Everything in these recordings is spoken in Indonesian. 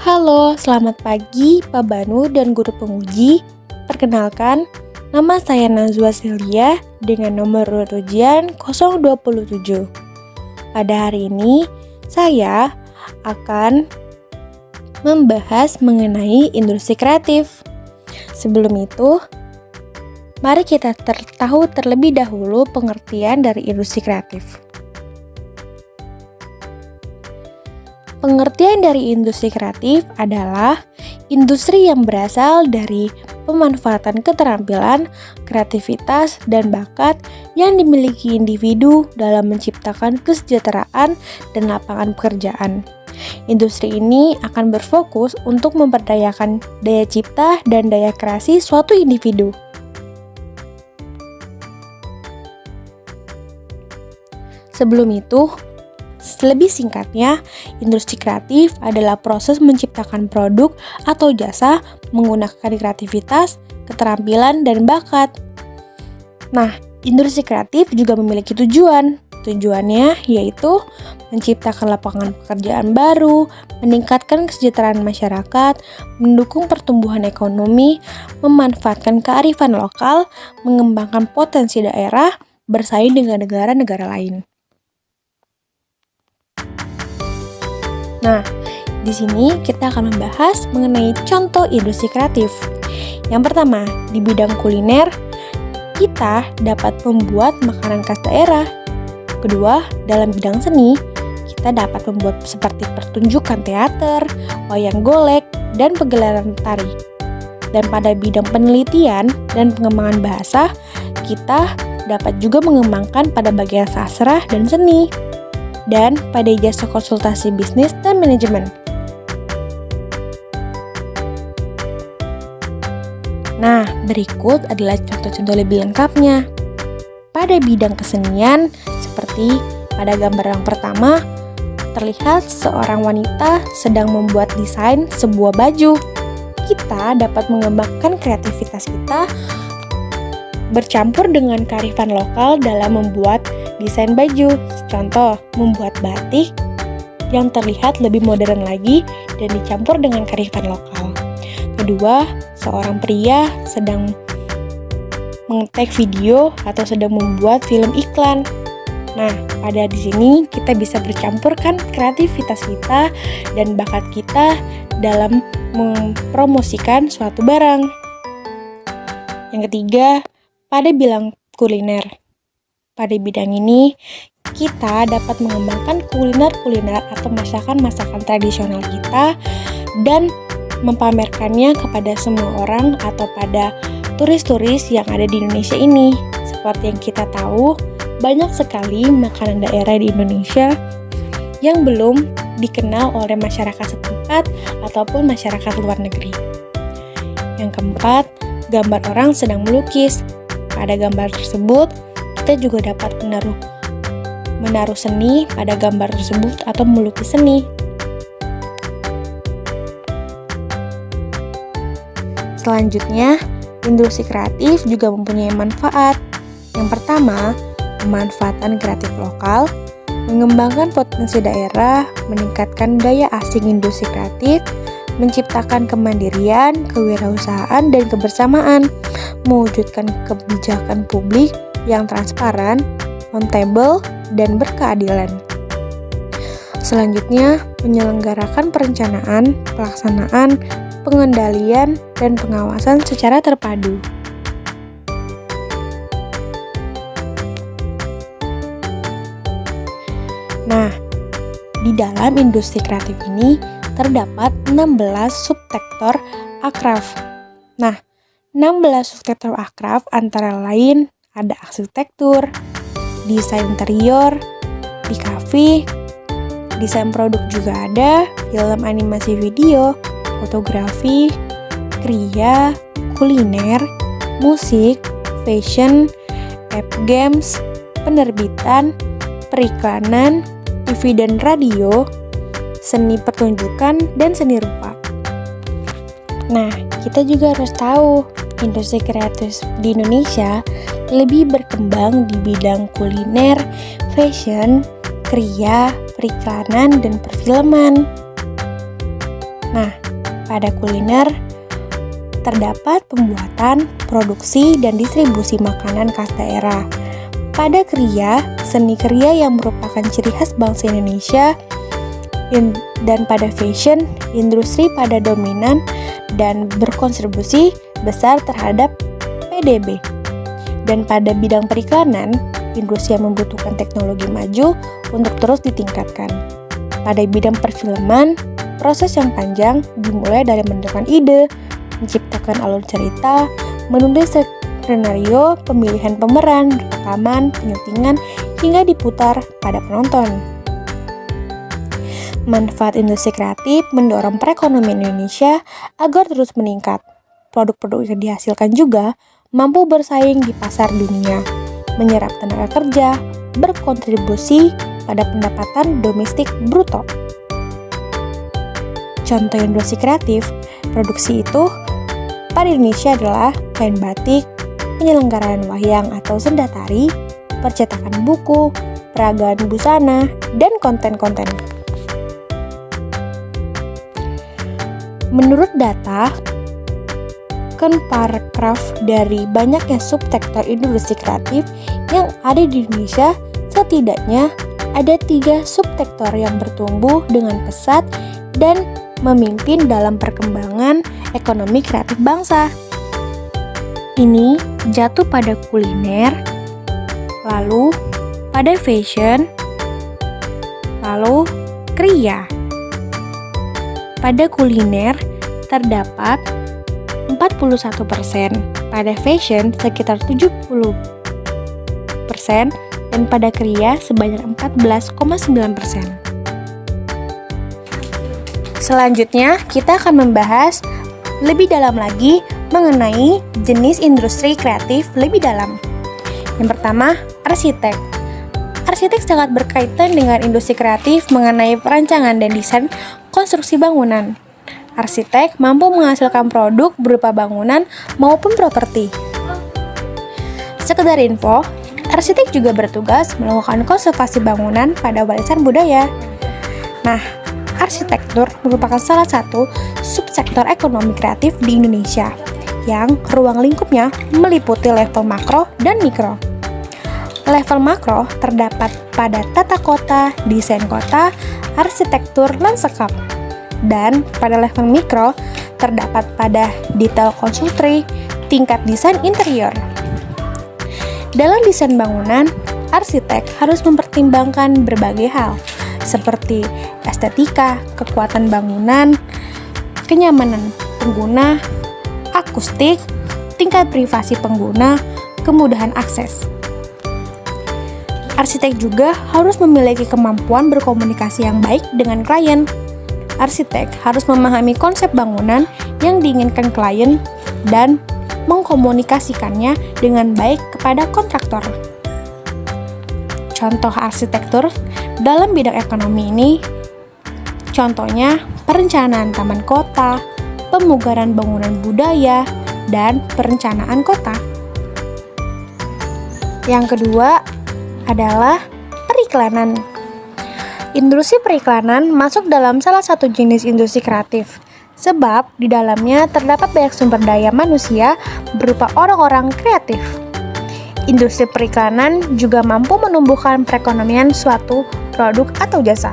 Halo, selamat pagi Pak Banu dan guru penguji. Perkenalkan, nama saya Nazwa Celia dengan nomor urut ujian 027. Pada hari ini, saya akan membahas mengenai industri kreatif. Sebelum itu, mari kita tahu terlebih dahulu pengertian dari industri kreatif. Pengertian dari industri kreatif adalah industri yang berasal dari pemanfaatan keterampilan, kreativitas, dan bakat yang dimiliki individu dalam menciptakan kesejahteraan dan lapangan pekerjaan. Industri ini akan berfokus untuk memperdayakan daya cipta dan daya kreasi suatu individu. Sebelum itu, lebih singkatnya, industri kreatif adalah proses menciptakan produk atau jasa menggunakan kreativitas, keterampilan, dan bakat. Nah, industri kreatif juga memiliki tujuan. Tujuannya yaitu menciptakan lapangan pekerjaan baru, meningkatkan kesejahteraan masyarakat, mendukung pertumbuhan ekonomi, memanfaatkan kearifan lokal, mengembangkan potensi daerah, bersaing dengan negara-negara lain. Nah, di sini kita akan membahas mengenai contoh industri kreatif. Yang pertama, di bidang kuliner, kita dapat membuat makanan khas daerah. Kedua, dalam bidang seni, kita dapat membuat seperti pertunjukan teater, wayang golek, dan pegelaran tari. Dan pada bidang penelitian dan pengembangan bahasa, kita dapat juga mengembangkan pada bagian sastra dan seni. Dan pada jasa konsultasi bisnis dan manajemen. Nah, berikut adalah contoh-contoh lebih lengkapnya. Pada bidang kesenian, seperti pada gambar yang pertama, terlihat seorang wanita sedang membuat desain sebuah baju. Kita dapat mengembangkan kreativitas kita bercampur dengan kearifan lokal dalam membuat desain baju. Contoh, membuat batik yang terlihat lebih modern lagi dan dicampur dengan kearifan lokal. Kedua, seorang pria sedang mengetek video atau sedang membuat film iklan. Nah, pada di sini kita bisa bercampurkan kreativitas kita dan bakat kita dalam mempromosikan suatu barang. Yang ketiga, pada bidang kuliner. Pada bidang ini, kita dapat mengembangkan kuliner-kuliner atau masakan-masakan tradisional kita dan mempamerkannya kepada semua orang atau pada turis-turis yang ada di Indonesia ini. Seperti yang kita tahu, banyak sekali makanan daerah di Indonesia yang belum dikenal oleh masyarakat setempat ataupun masyarakat luar negeri. Yang keempat, gambar orang sedang melukis. Pada gambar tersebut, kita juga dapat menaruh seni pada gambar tersebut atau melukis seni. Selanjutnya, industri kreatif juga mempunyai manfaat. Yang pertama, pemanfaatan kreatif lokal, mengembangkan potensi daerah, meningkatkan daya asing industri kreatif, menciptakan kemandirian, kewirausahaan, dan kebersamaan, mewujudkan kebijakan publik yang transparan, akuntabel, dan berkeadilan. Selanjutnya, menyelenggarakan perencanaan, pelaksanaan, pengendalian, dan pengawasan secara terpadu. Nah, di dalam industri kreatif ini terdapat 16 subsektor akraf. Nah, 16 subsektor akraf antara lain ada arsitektur, desain interior, di kafe, desain produk juga ada, film animasi video, fotografi, kriya, kuliner, musik, fashion, app games, penerbitan, periklanan, TV dan radio, seni pertunjukan, dan seni rupa. Nah, kita juga harus tahu industri kreatif di Indonesia lebih berkembang di bidang kuliner, fashion, kriya, periklanan, dan perfilman. Nah, pada kuliner terdapat pembuatan, produksi, dan distribusi makanan khas daerah. Pada kriya, seni kriya yang merupakan ciri khas bangsa Indonesia, dan pada fashion, industri pada dominan dan berkontribusi besar terhadap PDB. Dan pada bidang periklanan, industri yang membutuhkan teknologi maju untuk terus ditingkatkan. Pada bidang perfilman, proses yang panjang dimulai dari menentukan ide, menciptakan alur cerita, menulis skenario, pemilihan pemeran, rekaman, penyuntingan, hingga diputar pada penonton. Manfaat industri kreatif mendorong perekonomian Indonesia agar terus meningkat. Produk-produk yang dihasilkan juga mampu bersaing di pasar dunia, menyerap tenaga kerja, berkontribusi pada pendapatan domestik bruto. Contoh industri kreatif produksi itu pada Indonesia adalah kain batik, penyelenggaraan wayang atau senda tari, percetakan buku, peragaan busana, dan konten-konten. Menurut data Konparkraf, dari banyaknya subsektor industri kreatif yang ada di Indonesia, setidaknya ada 3 subsektor yang bertumbuh dengan pesat dan memimpin dalam perkembangan ekonomi kreatif bangsa. Ini jatuh pada kuliner, lalu pada fashion, lalu kriya. Pada kuliner terdapat 41%, pada fashion sekitar 70%, dan pada kriya sebanyak 14,9%. Selanjutnya, kita akan membahas lebih dalam lagi mengenai jenis industri kreatif lebih dalam. Yang pertama, arsitek. Arsitek sangat berkaitan dengan industri kreatif mengenai perancangan dan desain konstruksi bangunan. Arsitek mampu menghasilkan produk berupa bangunan maupun properti. Sekedar info, arsitek juga bertugas melakukan konservasi bangunan pada warisan budaya. Nah, arsitektur merupakan salah satu subsektor ekonomi kreatif di Indonesia yang ruang lingkupnya meliputi level makro dan mikro. Level makro terdapat pada tata kota, desain kota, arsitektur lanskap. Dan pada level mikro terdapat pada detail konstruksi, tingkat desain interior. Dalam desain bangunan, arsitek harus mempertimbangkan berbagai hal seperti estetika, kekuatan bangunan, kenyamanan pengguna, akustik, tingkat privasi pengguna, kemudahan akses. Arsitek juga harus memiliki kemampuan berkomunikasi yang baik dengan klien. Arsitek harus memahami konsep bangunan yang diinginkan klien dan mengkomunikasikannya dengan baik kepada kontraktor. Contoh arsitektur dalam bidang ekonomi ini, contohnya perencanaan taman kota, pemugaran bangunan budaya, dan perencanaan kota. Yang kedua adalah periklanan. Industri periklanan masuk dalam salah satu jenis industri kreatif, sebab di dalamnya terdapat banyak sumber daya manusia berupa orang-orang kreatif. Industri periklanan juga mampu menumbuhkan perekonomian suatu produk atau jasa.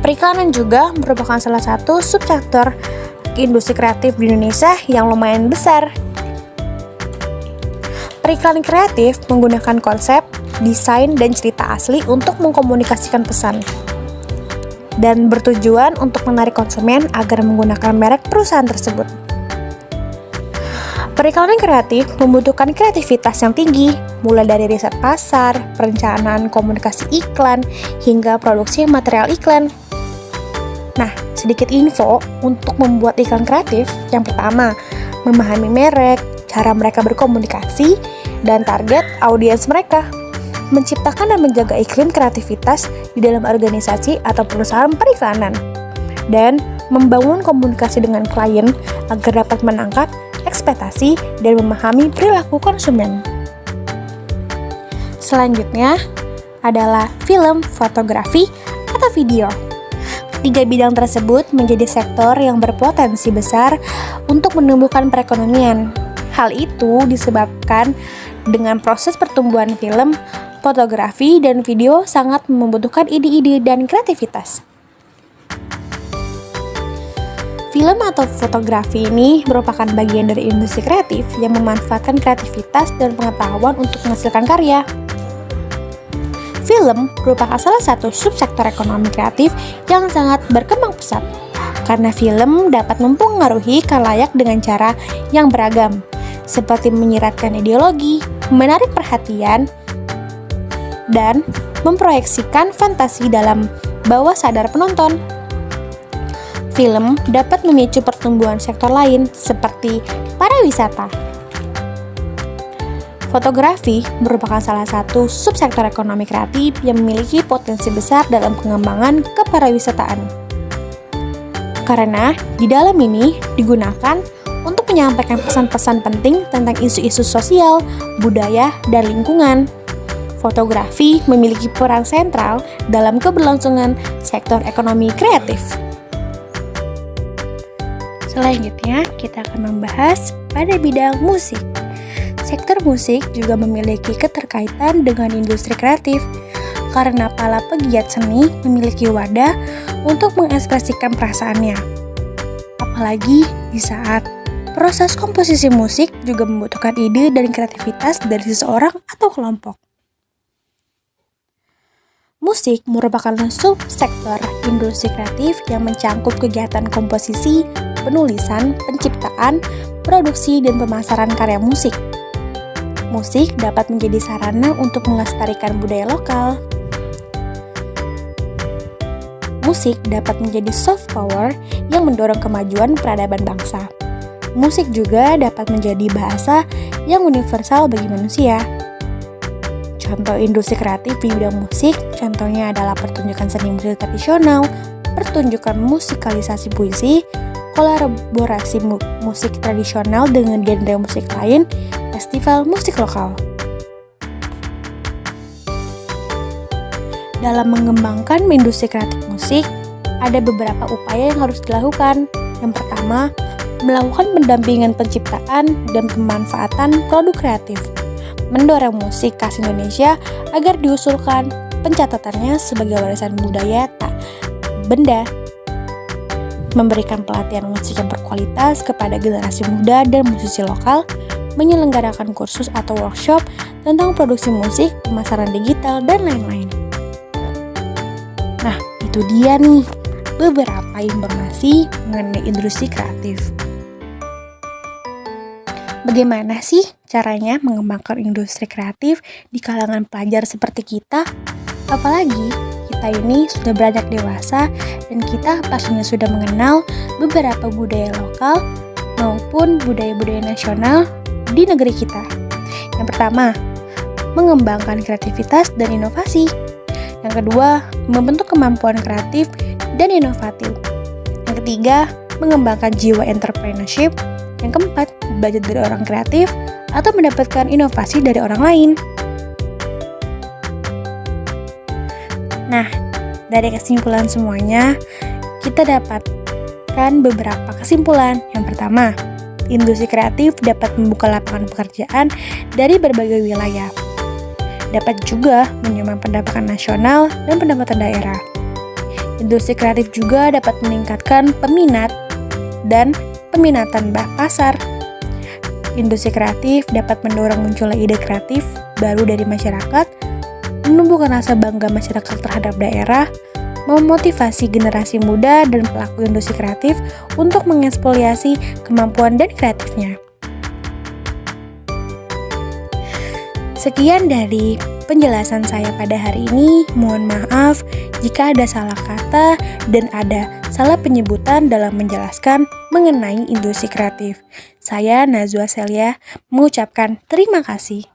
Periklanan juga merupakan salah satu subsektor industri kreatif di Indonesia yang lumayan besar. Periklanan kreatif menggunakan konsep, desain, dan cerita asli untuk mengkomunikasikan pesan, dan bertujuan untuk menarik konsumen agar menggunakan merek perusahaan tersebut. Periklanan kreatif membutuhkan kreativitas yang tinggi, mulai dari riset pasar, perencanaan komunikasi iklan, hingga produksi material iklan. Nah, sedikit info untuk membuat iklan kreatif. Yang pertama, memahami merek, cara mereka berkomunikasi, dan target audiens mereka. Menciptakan dan menjaga iklim kreativitas di dalam organisasi atau perusahaan periklanan, dan membangun komunikasi dengan klien agar dapat menangkap ekspektasi dan memahami perilaku konsumen. Selanjutnya adalah film, fotografi, atau video. Tiga bidang tersebut menjadi sektor yang berpotensi besar untuk menumbuhkan perekonomian. Hal itu disebabkan dengan proses pertumbuhan film, fotografi, dan video sangat membutuhkan ide-ide dan kreativitas. Film atau fotografi ini merupakan bagian dari industri kreatif yang memanfaatkan kreativitas dan pengetahuan untuk menghasilkan karya. Film merupakan salah satu subsektor ekonomi kreatif yang sangat berkembang pesat, karena film dapat mempengaruhi khalayak dengan cara yang beragam, seperti menyiratkan ideologi, menarik perhatian, dan memproyeksikan fantasi dalam bawah sadar penonton. Film dapat memicu pertumbuhan sektor lain seperti pariwisata. Fotografi merupakan salah satu subsektor ekonomi kreatif yang memiliki potensi besar dalam pengembangan kepariwisataan. Karena di dalam ini digunakan untuk menyampaikan pesan-pesan penting tentang isu-isu sosial, budaya, dan lingkungan. Fotografi memiliki peran sentral dalam keberlangsungan sektor ekonomi kreatif. Selanjutnya, kita akan membahas pada bidang musik. Sektor musik juga memiliki keterkaitan dengan industri kreatif, karena para pegiat seni memiliki wadah untuk mengekspresikan perasaannya. Apalagi di saat proses komposisi musik juga membutuhkan ide dan kreativitas dari seseorang atau kelompok. Musik merupakan subsektor industri kreatif yang mencangkup kegiatan komposisi, penulisan, penciptaan, produksi, dan pemasaran karya musik. Musik dapat menjadi sarana untuk melestarikan budaya lokal. Musik dapat menjadi soft power yang mendorong kemajuan peradaban bangsa. Musik juga dapat menjadi bahasa yang universal bagi manusia. Contoh industri kreatif di bidang musik, contohnya adalah pertunjukan seni musik tradisional, pertunjukan musikalisasi puisi, kolaborasi musik tradisional dengan genre musik lain, festival musik lokal. Dalam mengembangkan industri kreatif musik, ada beberapa upaya yang harus dilakukan. Yang pertama, melakukan pendampingan penciptaan dan pemanfaatan produk kreatif, mendorong musik khas Indonesia agar diusulkan pencatatannya sebagai warisan budaya tak benda, memberikan pelatihan musik yang berkualitas kepada generasi muda dan musisi lokal, menyelenggarakan kursus atau workshop tentang produksi musik, pemasaran digital, dan lain-lain. Nah, itu dia nih beberapa informasi mengenai industri kreatif. Bagaimana sih caranya mengembangkan industri kreatif di kalangan pelajar seperti kita? Apalagi kita ini sudah beranjak dewasa dan kita pastinya sudah mengenal beberapa budaya lokal maupun budaya-budaya nasional di negeri kita. Yang pertama, mengembangkan kreativitas dan inovasi. Yang kedua, membentuk kemampuan kreatif dan inovatif. Yang ketiga, mengembangkan jiwa entrepreneurship. Yang keempat, belajar dari orang kreatif atau mendapatkan inovasi dari orang lain. Nah, dari kesimpulan semuanya, kita dapatkan beberapa kesimpulan. Yang pertama, industri kreatif dapat membuka lapangan pekerjaan dari berbagai wilayah. Dapat juga menyumbang pendapatan nasional dan pendapatan daerah. Industri kreatif juga dapat meningkatkan peminatan pasar. Industri kreatif dapat mendorong munculnya ide kreatif baru dari masyarakat, menumbuhkan rasa bangga masyarakat terhadap daerah, memotivasi generasi muda dan pelaku industri kreatif untuk mengeksplorasi kemampuan dan kreatifnya. Sekian dari penjelasan saya pada hari ini. Mohon maaf jika ada salah kata dan ada salah penyebutan dalam menjelaskan mengenai industri kreatif. Saya Nazwa Celia mengucapkan terima kasih.